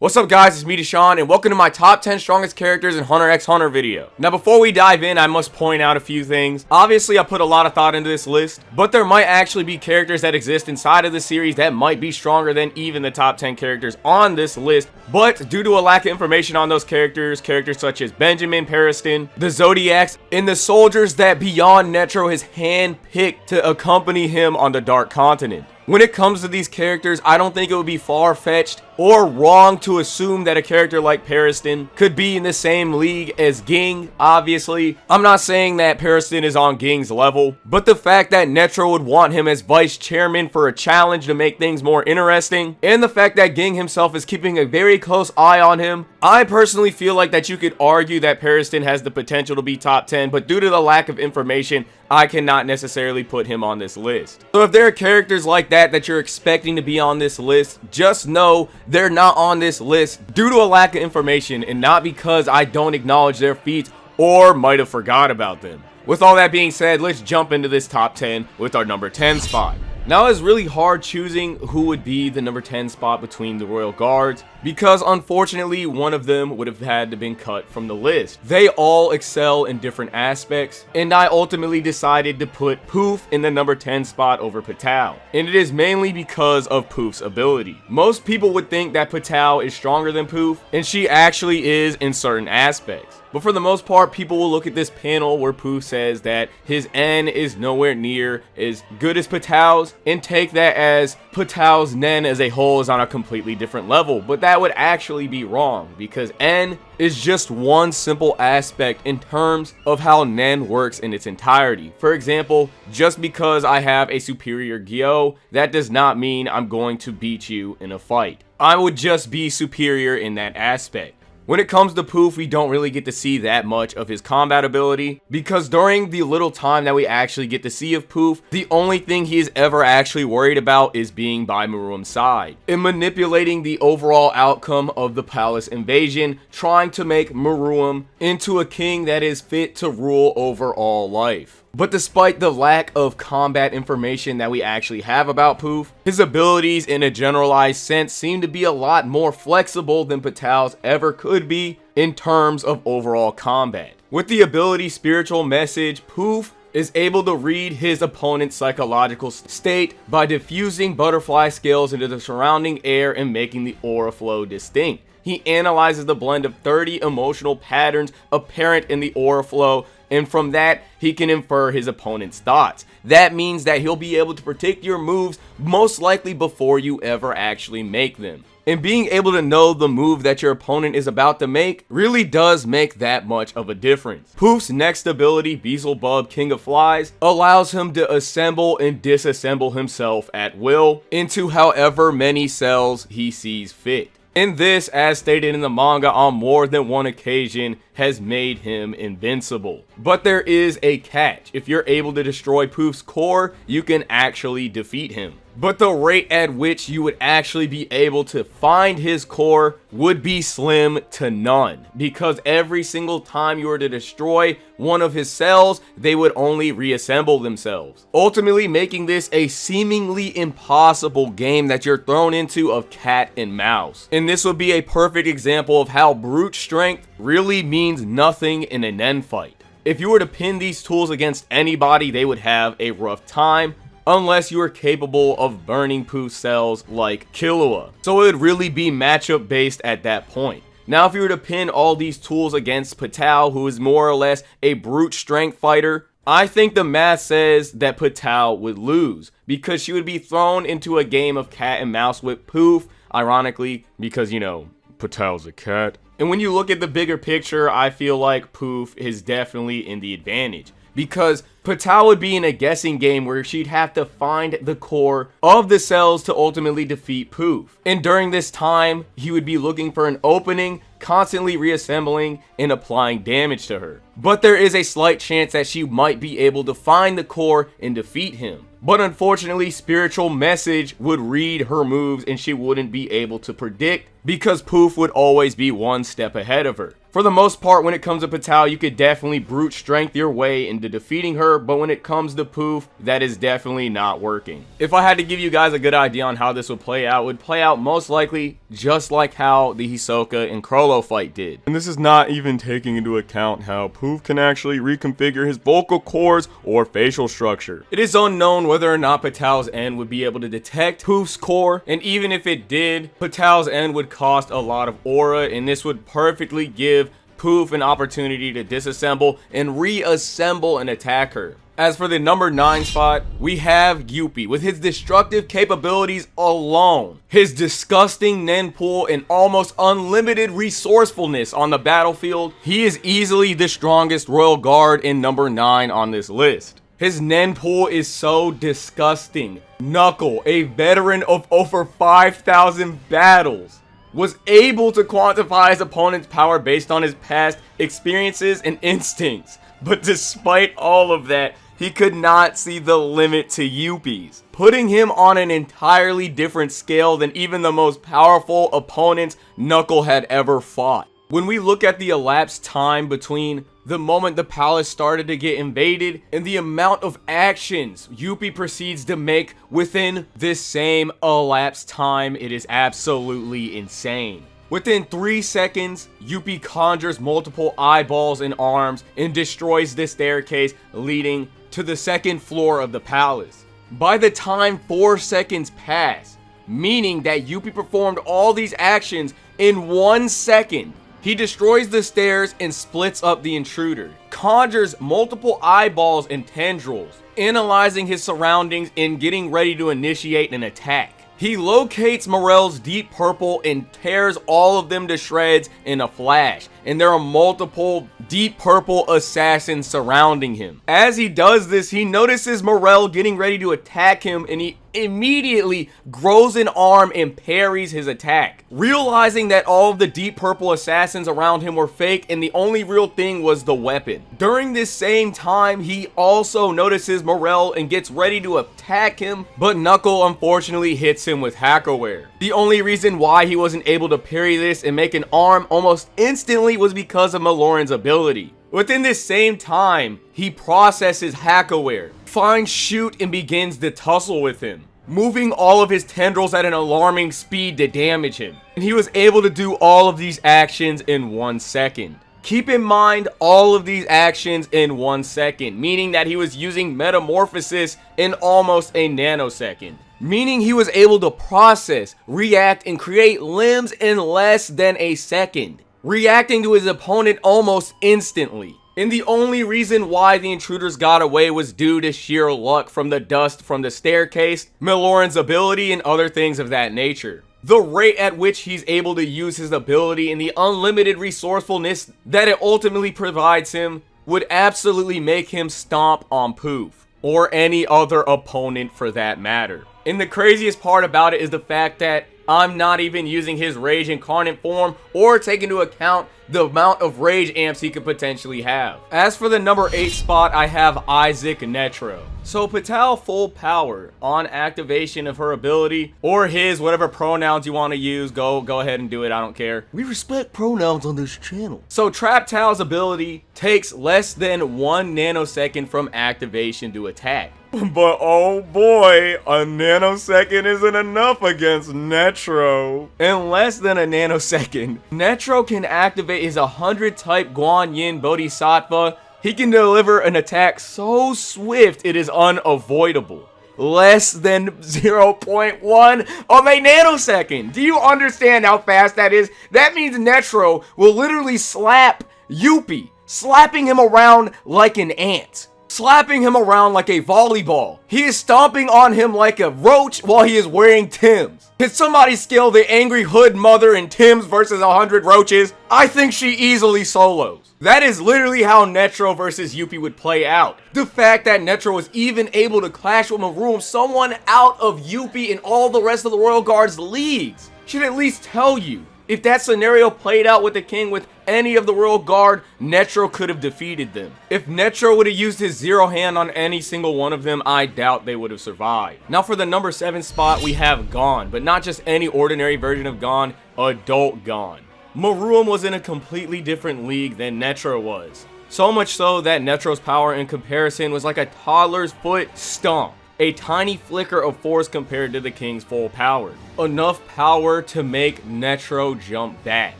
What's up guys, it's me Deshaun and welcome to my top 10 strongest characters in Hunter x Hunter video. Now before we dive in, I must point out a few things. Obviously I put a lot of thought into this list, but there might actually be characters that exist inside of the series that might be stronger than even the top 10 characters on this list. But due to a lack of information on those characters such as Benjamin, Periston, the Zodiacs, and the soldiers that Beyond Netro has handpicked to accompany him on the Dark Continent. When it comes to these characters, I don't think it would be far-fetched or wrong to assume that a character like Periston could be in the same league as Ging. Obviously, I'm not saying that Periston is on Ging's level, but the fact that Netro would want him as vice chairman for a challenge to make things more interesting, and the fact that Ging himself is keeping a very close eye on him, I personally feel like that you could argue that Periston has the potential to be top 10, but due to the lack of information, I cannot necessarily put him on this list. So if there are characters like that you're expecting to be on this list, just know they're not on this list due to a lack of information and not because I don't acknowledge their feats or might have forgot about them. With all that being said, let's jump into this top 10 with our number 10 spot. Now it's really hard choosing who would be the number 10 spot between the Royal Guards because unfortunately one of them would have had to been cut from the list. They all excel in different aspects and I ultimately decided to put Poof in the number 10 spot over Pitou, and it is mainly because of Poof's ability. Most people would think that Pitou is stronger than Poof, and she actually is in certain aspects. But for the most part, people will look at this panel where Poof says that his N is nowhere near as good as Pitou's and take that as Pitou's Nen as a whole is on a completely different level. But that would actually be wrong because N is just one simple aspect in terms of how Nen works in its entirety. For example, just because I have a superior Gyo, that does not mean I'm going to beat you in a fight. I would just be superior in that aspect. When it comes to Poof, we don't really get to see that much of his combat ability because during the little time that we actually get to see of Poof, the only thing he is ever actually worried about is being by meruem's side and manipulating the overall outcome of the palace invasion, trying to make meruem into a king that is fit to rule over all life. But despite the lack of combat information that we actually have about Poof, his abilities in a generalized sense seem to be a lot more flexible than Pitou's ever could be in terms of overall combat. With the ability Spiritual Message, Poof is able to read his opponent's psychological state by diffusing butterfly scales into the surrounding air and making the aura flow distinct. He analyzes the blend of 30 emotional patterns apparent in the aura flow, and from that, he can infer his opponent's thoughts. That means that he'll be able to predict your moves most likely before you ever actually make them. And being able to know the move that your opponent is about to make really does make that much of a difference. Poof's next ability, Beelzebub, King of Flies, allows him to assemble and disassemble himself at will into however many cells he sees fit. And this, as stated in the manga on more than one occasion, has made him invincible. But there is a catch. If you're able to destroy Poof's core, you can actually defeat him. But the rate at which you would actually be able to find his core would be slim to none, because every single time you were to destroy one of his cells, they would only reassemble themselves, ultimately making this a seemingly impossible game that you're thrown into of cat and mouse. And this would be a perfect example of how brute strength really means nothing in a Nen fight. If you were to pin these tools against anybody, they would have a rough time, unless you are capable of burning Poof's cells like Killua. So it would really be matchup based at that point. Now if you were to pin all these tools against Pitou, who is more or less a brute strength fighter, I think the math says that Pitou would lose because she would be thrown into a game of cat and mouse with Poof, ironically because, you know, Pitou's a cat. And when you look at the bigger picture, I feel like Poof is definitely in the advantage, because Pitou would be in a guessing game where she'd have to find the core of the cells to ultimately defeat Poof. And during this time, he would be looking for an opening, constantly reassembling and applying damage to her. But there is a slight chance that she might be able to find the core and defeat him. But unfortunately, Spiritual Message would read her moves and she wouldn't be able to predict because Poof would always be one step ahead of her. For the most part, when it comes to Pitou, you could definitely brute strength your way into defeating her, but when it comes to Poof, that is definitely not working. If I had to give you guys a good idea on how this would play out, it would play out most likely just like how the Hisoka and Chrollo fight did. And this is not even taking into account how Poof can actually reconfigure his vocal cords or facial structure. It is unknown whether or not Pitou's end would be able to detect Poof's core, and even if it did, Pitou's end would cost a lot of aura, and this would perfectly give Poof an opportunity to disassemble and reassemble an attacker. As for the number 9 spot, we have Youpi. With his destructive capabilities alone, his disgusting Nenpool, and almost unlimited resourcefulness on the battlefield, he is easily the strongest royal guard in number 9 on this list. His Nenpool is so disgusting. Knuckle, a veteran of over 5,000 battles, was able to quantify his opponent's power based on his past experiences and instincts. But despite all of that, he could not see the limit to Youpi's, putting him on an entirely different scale than even the most powerful opponents Knuckle had ever fought. When we look at the elapsed time between the moment the palace started to get invaded and the amount of actions Youpi proceeds to make within this same elapsed time, it is absolutely insane. Within 3 seconds, Youpi conjures multiple eyeballs and arms and destroys the staircase leading to the 2nd floor of the palace. By the time 4 seconds pass, meaning that Youpi performed all these actions in 1 second, he destroys the stairs and splits up the intruder, conjures multiple eyeballs and tendrils, analyzing his surroundings and getting ready to initiate an attack. He locates Morel's deep purple and tears all of them to shreds in a flash, and there are multiple deep purple assassins surrounding him. As he does this, he notices Morel getting ready to attack him, and he immediately grows an arm and parries his attack, realizing that all of the deep purple assassins around him were fake and the only real thing was the weapon. During this same time, he also notices Morel and gets ready to attack him, but Knuckle unfortunately hits him with hackaware. The only reason why he wasn't able to parry this and make an arm almost instantly was because of Meruem's ability. Within this same time, he processes hackaware, finds Shoot, and begins to tussle with him, moving all of his tendrils at an alarming speed to damage him. And he was able to do all of these actions in 1 second. Keep in mind, all of these actions in 1 second, meaning that he was using metamorphosis in almost a nanosecond. Meaning he was able to process, react, and create limbs in less than a second, reacting to his opponent almost instantly. And the only reason why the intruders got away was due to sheer luck from the dust from the staircase, Meruem's ability, and other things of that nature. The rate at which he's able to use his ability and the unlimited resourcefulness that it ultimately provides him would absolutely make him stomp on Poof, or any other opponent for that matter. And the craziest part about it is the fact that I'm not even using his Rage Incarnate form or taking into account the amount of Rage amps he could potentially have. As for the number 8 spot, I have Isaac Netro. So Pitou full power on activation of her ability, or his, whatever pronouns you want to use, go ahead and do it, I don't care. We respect pronouns on this channel. So Traptow's ability takes less than 1 nanosecond from activation to attack. But oh boy, a nanosecond isn't enough against Netro. In less than a nanosecond, Netro can activate his 100 type Guan Yin Bodhisattva. He can deliver an attack so swift it is unavoidable. Less than 0.1 of a nanosecond. Do you understand how fast that is? That means Netro will literally slap Youpi, slapping him around like an ant. Slapping him around like a volleyball. He is stomping on him like a roach while he is wearing Timbs. Can somebody scale the angry hood mother in Timbs versus 100 roaches? I think she easily solos. That is literally how Netro versus Youpi would play out. The fact that Netro was even able to clash with Meruem, someone out of Youpi and all the rest of the Royal Guard's leagues, should at least tell you. If that scenario played out with the king with any of the Royal Guard, Netro could have defeated them. If Netro would have used his zero hand on any single one of them, I doubt they would have survived. Now for the number 7 spot, we have Gon, but not just any ordinary version of Gon, Adult Gon. Meruem was in a completely different league than Netro was. So much so that Netro's power in comparison was like a toddler's foot stomp. A tiny flicker of force compared to the King's full power. Enough power to make Netro jump back.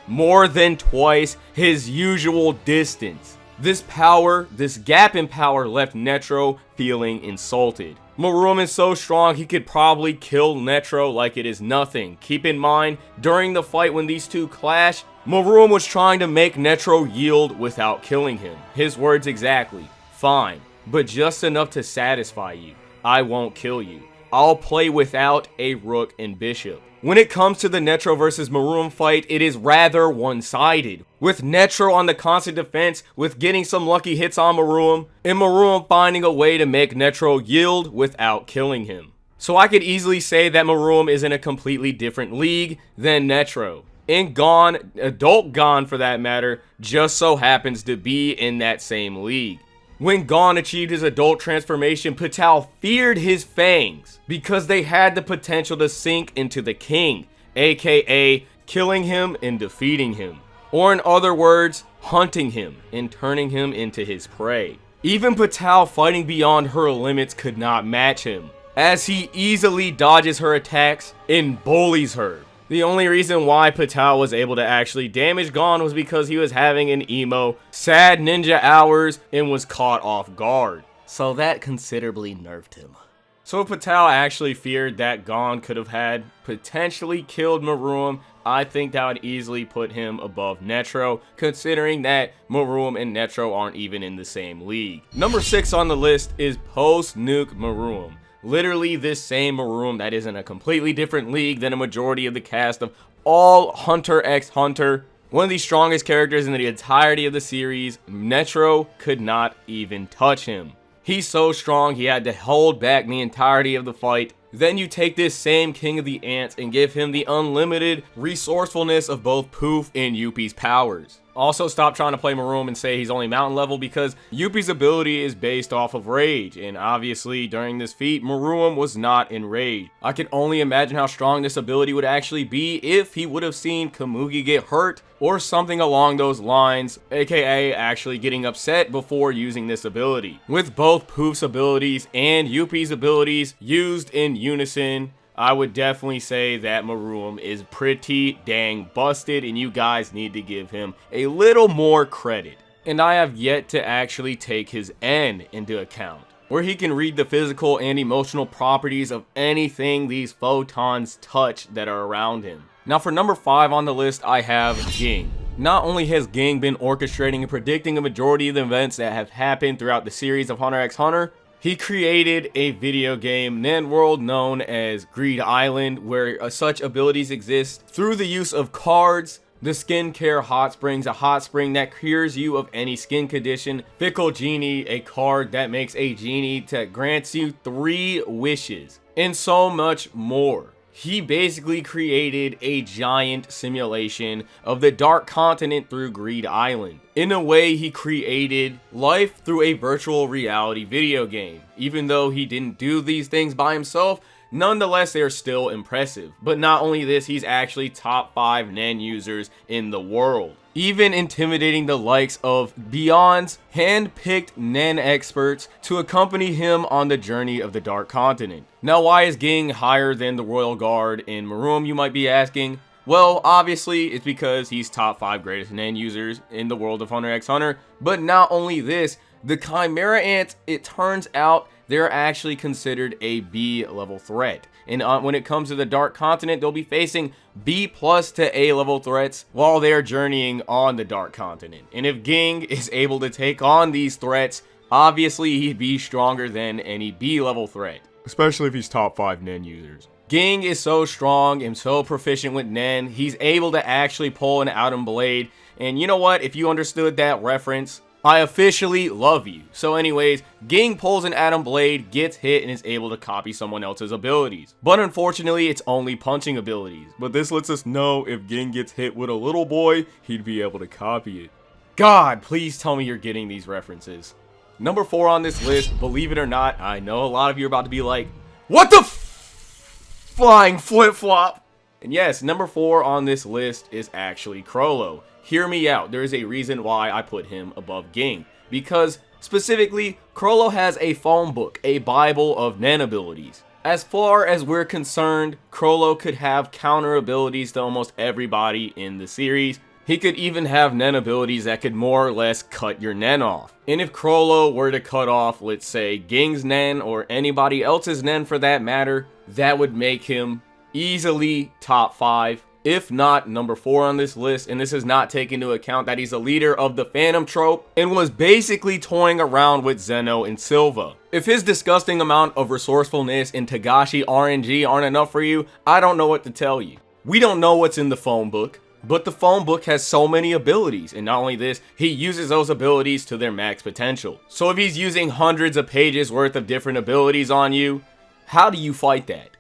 More than twice his usual distance. This power, this gap in power left Netro feeling insulted. Meruem is so strong he could probably kill Netro like it is nothing. Keep in mind, during the fight when these two clash, Meruem was trying to make Netro yield without killing him. His words exactly, "Fine, but just enough to satisfy you. I won't kill you. I'll play without a rook and bishop." When it comes to the Netro versus Meruem fight, it is rather one-sided, with Netro on the constant defense with getting some lucky hits on Meruem, and Meruem finding a way to make Netro yield without killing him. So I could easily say that Meruem is in a completely different league than Netro. And Gon, adult Gon for that matter, just so happens to be in that same league. When Gon achieved his adult transformation, pitou feared his fangs because they had the potential to sink into the king, aka killing him and defeating him. Or in other words, hunting him and turning him into his prey. Even pitou fighting beyond her limits could not match him, as he easily dodges her attacks and bullies her. The only reason why pitou was able to actually damage Gon was because he was having an emo, sad ninja hours and was caught off guard. So that considerably nerfed him. So if pitou actually feared that Gon could have had potentially killed Meruem, I think that would easily put him above Netro, considering that Meruem and Netro aren't even in the same league. Number 6 on the list is post-nuke Meruem. Literally this same Meruem that is in a completely different league than a majority of the cast of all Hunter x Hunter. One of the strongest characters in the entirety of the series. Netro could not even touch him. He's so strong he had to hold back the entirety of the fight. Then you take this same King of the Ants and give him the unlimited resourcefulness of both Poof and Youpi's powers. Also, stop trying to play Meruem and say he's only mountain level, because Youpi's ability is based off of rage, and obviously during this feat, Meruem was not in rage. I can only imagine how strong this ability would actually be if he would have seen Komugi get hurt or something along those lines, aka actually getting upset before using this ability. With both Poof's abilities and Youpi's abilities used in unison, I would definitely say that Meruem is pretty dang busted, and you guys need to give him a little more credit. And I have yet to actually take his N into account, where he can read the physical and emotional properties of anything these photons touch that are around him. Now for number 5 on the list, I have Ging. Not only has Ging been orchestrating and predicting a majority of the events that have happened throughout the series of Hunter x Hunter, he created a video game world known as Greed Island, where such abilities exist through the use of cards, the skincare hot springs, a hot spring that cures you of any skin condition, Fickle Genie, a card that makes a genie that grants you 3 wishes, and so much more. He basically created a giant simulation of the Dark Continent through Greed Island. In a way, he created life through a virtual reality video game. Even though he didn't do these things by himself, nonetheless, they are still impressive. But not only this, he's actually top 5 NAN users in the world, even intimidating the likes of Beyond's hand-picked NAN experts to accompany him on the journey of the Dark Continent. Now, why is Ging higher than the Royal Guard in Meruem, you might be asking? Well, obviously, it's because he's top 5 greatest NAN users in the world of Hunter x Hunter. But not only this, the Chimera Ants, it turns out, they're actually considered a B level threat. And when it comes to the Dark Continent, they'll be facing B+ to A level threats while they are journeying on the Dark Continent. And if Ging is able to take on these threats, obviously he'd be stronger than any B level threat, especially if he's top 5 NAN users. Ging is so strong and so proficient with NAN, he's able to actually pull an Autumn Blade. And you know what? If you understood that reference, I officially love you. So anyways, Ging pulls an Autumn Blade, gets hit, and is able to copy someone else's abilities. But unfortunately, it's only punching abilities. But this lets us know if Ging gets hit with a little boy, he'd be able to copy it. God, please tell me you're getting these references. Number 4 on this list, believe it or not, I know a lot of you are about to be like, what the flying flip-flop? And yes, number 4 on this list is actually Chrollo. Hear me out, there is a reason why I put him above Ging. Because, specifically, Chrollo has a phone book, a bible of Nen abilities. As far as we're concerned, Chrollo could have counter abilities to almost everybody in the series. He could even have Nen abilities that could more or less cut your Nen off. And if Chrollo were to cut off, let's say, Ging's Nen or anybody else's Nen for that matter, that would make him easily top 5, if not number 4 on this list. And this is not taking into account that he's a leader of the Phantom trope and was basically toying around with Zeno and Silva. If his disgusting amount of resourcefulness and Togashi RNG aren't enough for you, I don't know what to tell you. We don't know what's in the phone book, but the phone book has so many abilities, and not only this, he uses those abilities to their max potential. So if he's using hundreds of pages worth of different abilities on you, how do you fight that?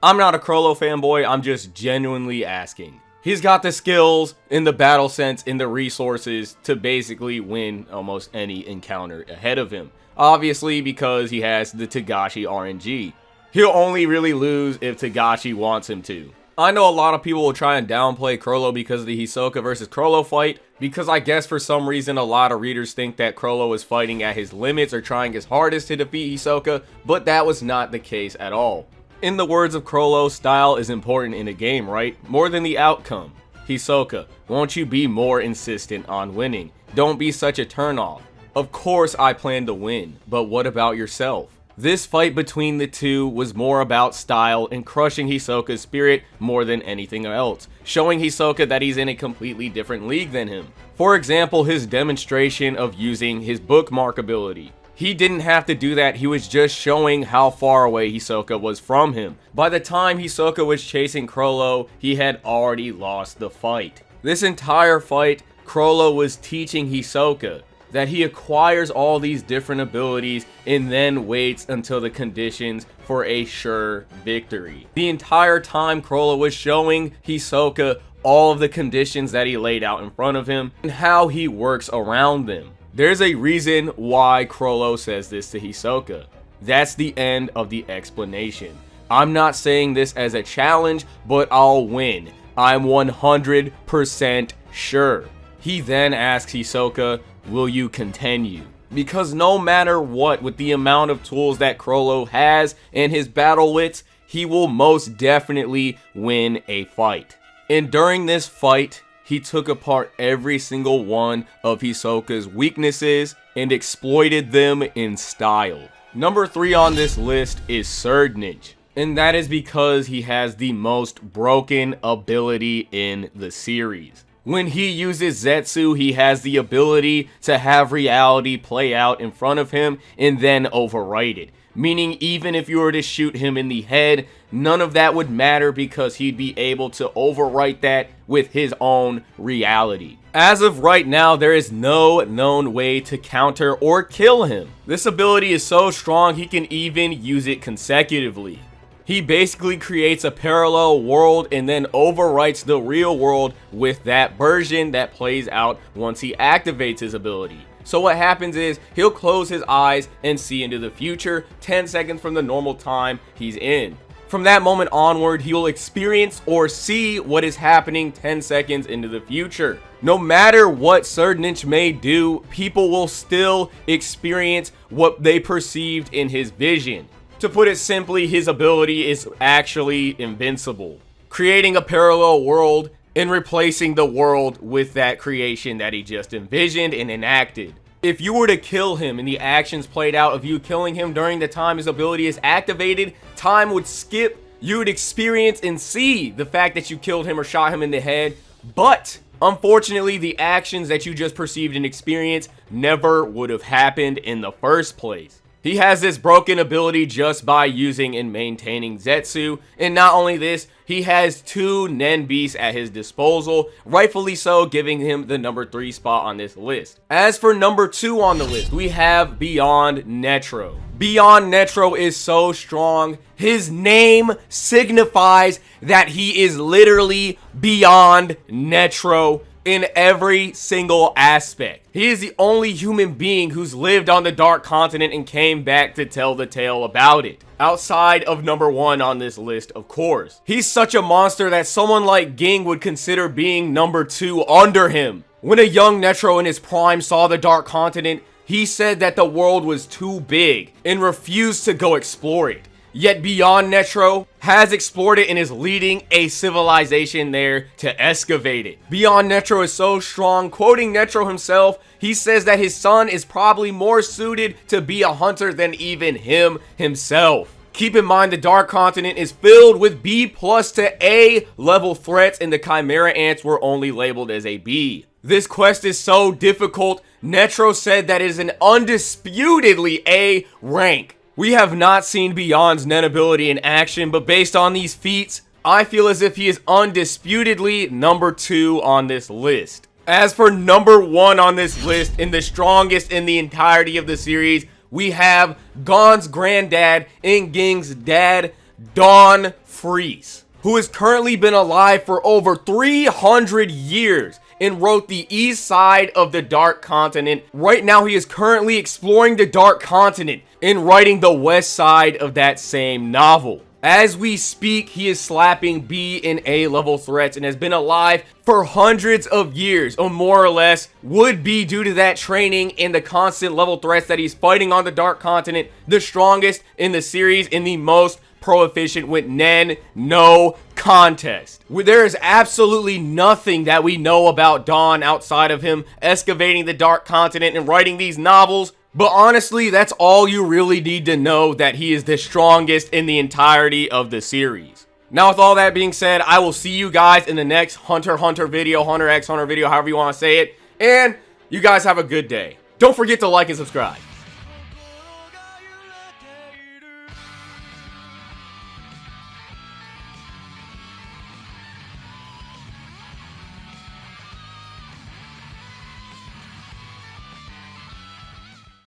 I'm not a Chrollo fanboy, I'm just genuinely asking. He's got the skills, in the battle sense, in the resources to basically win almost any encounter ahead of him. Obviously because he has the Togashi RNG. He'll only really lose if Togashi wants him to. I know a lot of people will try and downplay Chrollo because of the Hisoka versus Chrollo fight, because I guess for some reason a lot of readers think that Chrollo is fighting at his limits or trying his hardest to defeat Hisoka, but that was not the case at all. In the words of Chrollo, style is important in a game, right? More than the outcome. Hisoka, won't you be more insistent on winning? Don't be such a turnoff. Of course I plan to win, but what about yourself? This fight between the two was more about style and crushing Hisoka's spirit more than anything else, showing Hisoka that he's in a completely different league than him. For example, his demonstration of using his bookmark ability. He didn't have to do that, he was just showing how far away Hisoka was from him. By the time Hisoka was chasing Chrollo, he had already lost the fight. This entire fight, Chrollo was teaching Hisoka that he acquires all these different abilities and then waits until the conditions for a sure victory. The entire time Chrollo was showing Hisoka all of the conditions that he laid out in front of him and how he works around them. There's a reason why Chrollo says this to Hisoka. That's the end of the explanation. I'm not saying this as a challenge, but I'll win. I'm 100% sure. He then asks Hisoka, will you continue? Because no matter what, with the amount of tools that Chrollo has and his battle wits, he will most definitely win a fight. And during this fight, he took apart every single one of Hisoka's weaknesses and exploited them in style. Number 3 on this list is Surdnich, and that is because he has the most broken ability in the series. When he uses Zetsu, he has the ability to have reality play out in front of him and then overwrite it. Meaning even if you were to shoot him in the head, none of that would matter because he'd be able to overwrite that with his own reality. As of right now, there is no known way to counter or kill him. This ability is so strong he can even use it consecutively. He basically creates a parallel world and then overwrites the real world with that version that plays out once he activates his ability. So what happens is he'll close his eyes and see into the future 10 seconds from the normal time he's in. From that moment onward, he will experience or see what is happening 10 seconds into the future. No matter what Surdnich may do, people will still experience what they perceived in his vision. To put it simply, his ability is actually invincible, creating a parallel world and replacing the world with that creation that he just envisioned and enacted. If you were to kill him and the actions played out of you killing him during the time his ability is activated, time would skip. You would experience and see the fact that you killed him or shot him in the head, but unfortunately the actions that you just perceived and experienced never would have happened in the first place. He has this broken ability just by using and maintaining Zetsu, and not only this, he has 2 Nen beasts at his disposal, rightfully so, giving him the number 3 spot on this list. As for number 2 on the list, we have Beyond Netro. Beyond Netro is so strong, his name signifies that he is literally Beyond Netro. in every single aspect. He is the only human being who's lived on the Dark Continent and came back to tell the tale about it. Outside of number 1 on this list, of course. He's such a monster that someone like Ging would consider being number 2 under him. When a young Netro in his prime saw the Dark Continent, he said that the world was too big and refused to go explore it. Yet Beyond Netro has explored it and is leading a civilization there to excavate it. Beyond Netro is so strong, quoting Netro himself, he says that his son is probably more suited to be a hunter than even him himself. Keep in mind the Dark Continent is filled with B+ to A level threats and the chimera ants were only labeled as a B. This quest is so difficult, Netro said that it is an undisputedly A rank. We have not seen Beyond's net ability in action, but based on these feats, I feel as if he is undisputedly number 2 on this list. As for number 1 on this list, and the strongest in the entirety of the series, we have Gon's granddad and Ging's dad, Don Freeze, who has currently been alive for over 300 years and wrote the east side of the Dark Continent. Right now, he is currently exploring the Dark Continent and writing the west side of that same novel. As we speak, he is slapping B and A level threats and has been alive for hundreds of years, or more or less, would be due to that training and the constant level threats that he's fighting on the Dark Continent, the strongest in the series and the most proficient with Nen, no contest. There is absolutely nothing that we know about Don outside of him excavating the Dark Continent and writing these novels. But honestly, that's all you really need to know, that he is the strongest in the entirety of the series. Now, with all that being said, I will see you guys in the next Hunter x Hunter video, Hunter x Hunter video, however you want to say it. And you guys have a good day. Don't forget to like and subscribe.